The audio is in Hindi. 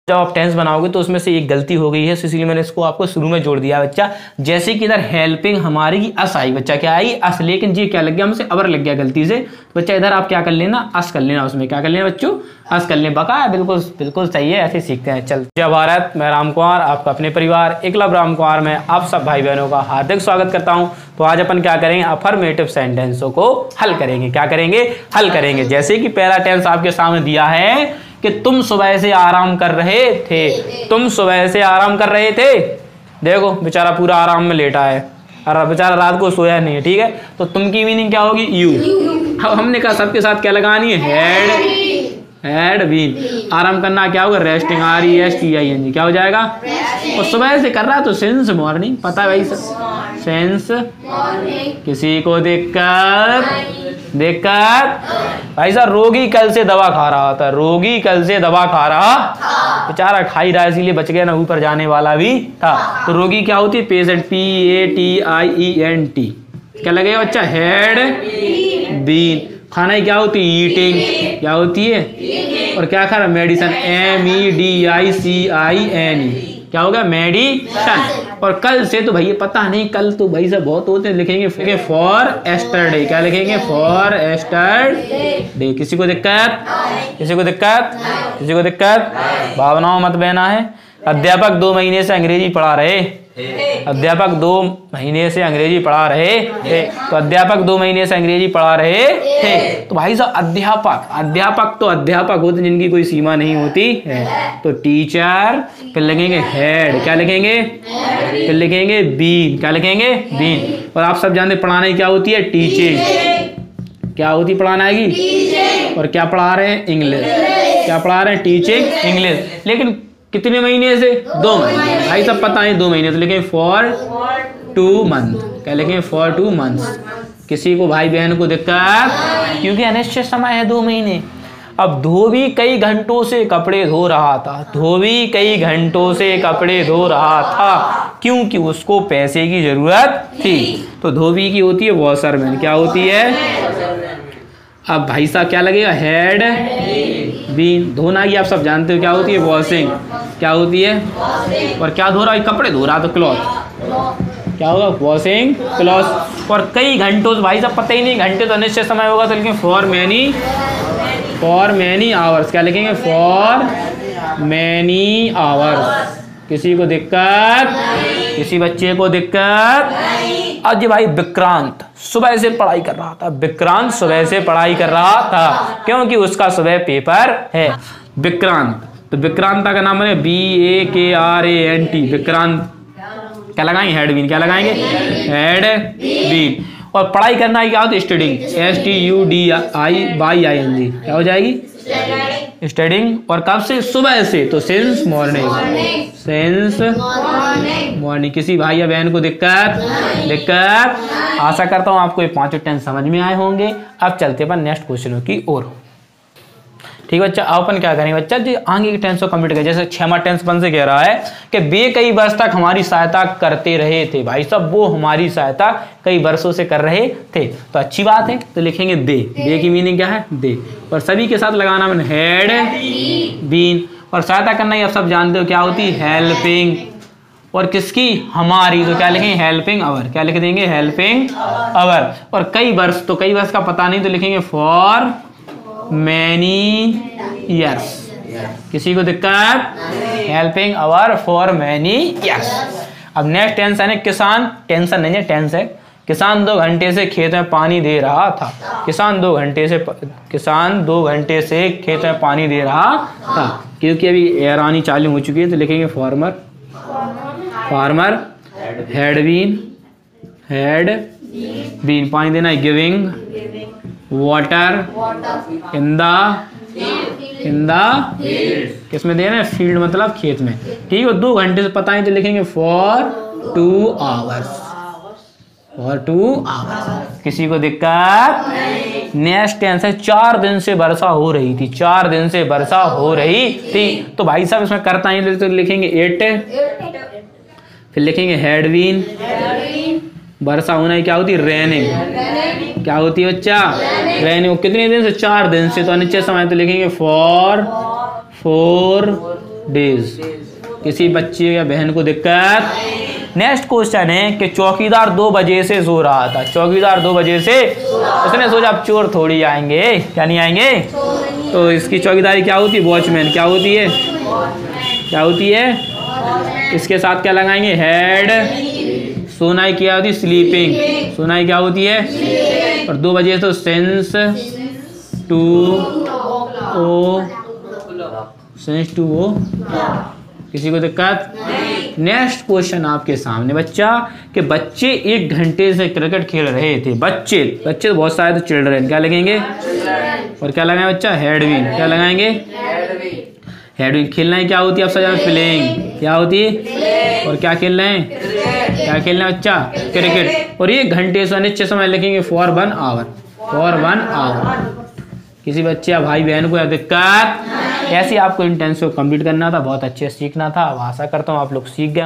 जब आप टेंस बनाओगे तो उसमें से एक गलती हो गई है, इसलिए मैंने इसको आपको शुरू में जोड़ दिया बच्चा। जैसे कि इधर हेल्पिंग हमारी की अस आई बच्चा, क्या आई अस, लेकिन ये क्या लग गया हमसे अबर लग गया गलती से। बच्चा इधर आप क्या कर लेना अस कर लेना, उसमें क्या कर लेना बच्चों अस कर लेना। बका बिल्कुल बिल्कुल सही है, ऐसे सीखते हैं। चल जय भारत, मैं राम कुमार आपका अपने परिवार एकलव्य राम कुमार में आप सब भाई बहनों का हार्दिक स्वागत करता हूं। तो आज अपन क्या करेंगे, अफर्मेटिव सेंटेंसों को हल करेंगे। क्या करेंगे, हल करेंगे। जैसे कि पहला टेंस आपके सामने दिया है कि तुम सुबह से आराम कर रहे थे, तुम सुबह से आराम कर रहे थे। देखो बेचारा पूरा आराम में लेटा है और बेचारा रात को सोया नहीं है, ठीक है। तो तुम की मीनिंग क्या होगी, यू। अब हमने कहा सबके साथ क्या लगानी है, हैड बीन। आराम करना क्या होगा, रेस्टिंग, RESTING क्या हो जाएगा। और सुबह से कर रहा तो सिंस मॉर्निंग, पता है भाई सिंस। किसी को दिक्कत भाई साहब, रोगी कल से दवा खा रहा था, रोगी कल से दवा खा रहा, बेचारा खा ही रहा इसीलिए बच गया ना, ऊपर जाने वाला भी था। तो रोगी क्या होती है, पेशेंट, PATIENT। क्या लगेगा बच्चा, हैड बीन। खाना ही क्या होती है, ईटिंग, क्या होती है। और क्या खा रहा, मेडिसन, MEDICINE क्या होगा, मेडिसन। और कल से तो भैया पता नहीं, कल तो भाई सब बहुत होते हैं, लिखेंगे फॉर एस्टरडे। क्या लिखेंगे, फॉर एस्टरडे। किसी को दिक्कत, किसी को दिक्कत, किसी को दिक्कत, भावनाओं मत बहना है। अध्यापक 2 महीने से अंग्रेजी पढ़ा रहे, अध्यापक 2 महीने से अंग्रेजी पढ़ा रहे थे। तो अध्यापक 2 महीने से अंग्रेजी पढ़ा रहे थे। तो भाई साहब अध्यापक, अध्यापक तो अध्यापक होते जिनकी कोई सीमा नहीं होती है। तो टीचर, फिर लिखेंगे हेड, क्या लिखेंगे, फिर लिखेंगे बीन, क्या लिखेंगे, बीन। और आप सब जानते पढ़ाना क्या होती है, टीचिंग। क्या होती पढ़ाना की, और क्या पढ़ा रहे हैं, इंग्लिश। क्या पढ़ा रहे हैं, टीचिंग इंग्लिश। लेकिन कितने महीने से, 2 महीने। भाई सब पता है 2 महीने से, लेकिन फॉर 2 मंथ। क्या लिखेंगे, फॉर 2 मंथ्स। किसी को भाई बहन को दिक्कत, क्योंकि अनिश्चित समय है 2 महीने। अब धोबी कई घंटों से कपड़े धो रहा था, धोबी कई घंटों से कपड़े धो रहा था क्योंकि उसको पैसे की जरूरत थी। तो धोबी की होती है वॉशरमैन, क्या होती है। अब भाई साहब क्या लगेगा, हेड बीन। धोना की आप सब जानते हो क्या होती है, वॉशिंग, क्या होती है। और क्या धो रहा है, कपड़े धो रहा, तो क्लॉथ, क्या होगा, वॉशिंग क्लॉथ। और कई घंटों, भाई साहब पता ही नहीं, घंटे तो अनिश्चित समय होगा, तो लेकिन फॉर मैनी आवर्स। क्या लिखेंगे, फॉर मैनी आवर्स। किसी को दिक्कत, किसी बच्चे को दिक्कत। आज ये भाई विक्रांत सुबह से पढ़ाई कर रहा था, विक्रांत सुबह से पढ़ाई कर रहा था क्योंकि उसका सुबह पेपर है। विक्रांत, तो विक्रांता का नाम है BAKRANT, विक्रांत। क्या लगाएंगे, हेड बीन। क्या लगाएंगे, हेड बीन। और पढ़ाई करना क्या होता है, स्टडिंग, STUDIYING। क्या हो जाएगी, स्टडिंग। और कब से, सुबह से, तो सिंस मॉर्निंग, सिंस मॉर्निंग। किसी भाई या बहन को दिक्कत। आशा करता हूँ आपको ये 5 टेंस समझ में आए होंगे। अब चलते अपन नेक्स्ट क्वेश्चनों की ओर। ठीक है बच्चा, अपन क्या करेंगे बच्चा, जो आगे के टेंस को कंप्लीट करें। जैसे 6वां टेंस अपन से कह रहा है कि वे कई वर्ष तक हमारी सहायता करते रहे थे। भाई साहब वो हमारी सहायता कई वर्षों से कर रहे थे, तो अच्छी बात है। तो लिखेंगे दे, दे की मीनिंग क्या है, दे। और सभी के साथ लगाना मैंने हेड बीन। और सहायता करना ही आप सब जानते हो क्या होती है, हेल्पिंग। और किसकी, हमारी, तो क्या लिखेंगे, हेल्पिंग अवर। क्या लिख देंगे, हेल्पिंग अवर। और कई वर्ष, तो कई वर्ष का पता नहीं, तो लिखेंगे फॉर मैनी ईयर्स। किसी को दिक्कत, helping our for many years. अब नेक्स्ट टेंशन है किसान, टेंशन नहीं है टेंस है। किसान 2 घंटे से खेत में पानी दे रहा था, किसान 2 घंटे से खेत में पानी दे रहा था। क्योंकि अभी एरानी चालू हो चुकी है, तो लिखेंगे फार्मर, फार्मर हैड बीन। पानी देना है, गिविंग वाटर इन द किसमें देना है, फील्ड, मतलब खेत में। ठीक है, 2 घंटे से पता है, तो लिखेंगे फॉर 2 आवर्स, फॉर 2 आवर्स। किसी को दिक्कत। नेक्स्ट टेंस है 4 दिन से वर्षा हो रही थी, 4 दिन से वर्षा हो रही थी। तो भाई साहब इसमें करता ही, तो लिखेंगे 8, फिर लिखेंगे हैड बीन। वर्षा होना क्या होती है, रेनिंग। क्या होती है बच्चा, रेनिंग। कितने दिन से, 4 दिन से। तो अनिश्चित समय, तो लिखेंगे फॉर डेज। किसी बच्चे या बहन को दिक्कत। नेक्स्ट क्वेश्चन है कि चौकीदार 2 बजे से सो रहा था। चौकीदार 2 बजे से उसने सोचा अब चोर थोड़ी आएंगे, क्या नहीं आएंगे, तो इसकी चौकीदारी क्या होती है, वॉचमैन क्या होती है, क्या होती है, इसके साथ क्या लगाएंगे, हेड। सोनाई क्या होती है, स्लीपिंग। सोनाई क्या होती है, और 2 बजे तो सेंस टू ओ। किसी को दिक्कत। नेक्स्ट क्वेश्चन आपके सामने बच्चा कि बच्चे 1 घंटे से क्रिकेट खेल रहे थे। बच्चे तो बहुत सारे, तो चिल्ड्रन क्या लगेंगे, और क्या लगाएंगे बच्चा, हेडविन। क्या लगाएंगे, हेडविन। खेलना है क्या होती है, आप सब प्लेइंग क्या होती है, और क्या खेल रहे हैं, क्या खेलना है बच्चा, क्रिकेट। और 1 घंटे से अनिश्चित समय लिखेंगे फॉर 1 आवर, फॉर 1 आवर। किसी बच्चे या भाई बहन को या दिक्कत। ऐसे आपको इंटेंसिव कंप्लीट करना था, बहुत अच्छे से सीखना था। आशा करता हूँ आप लोग सीख गए।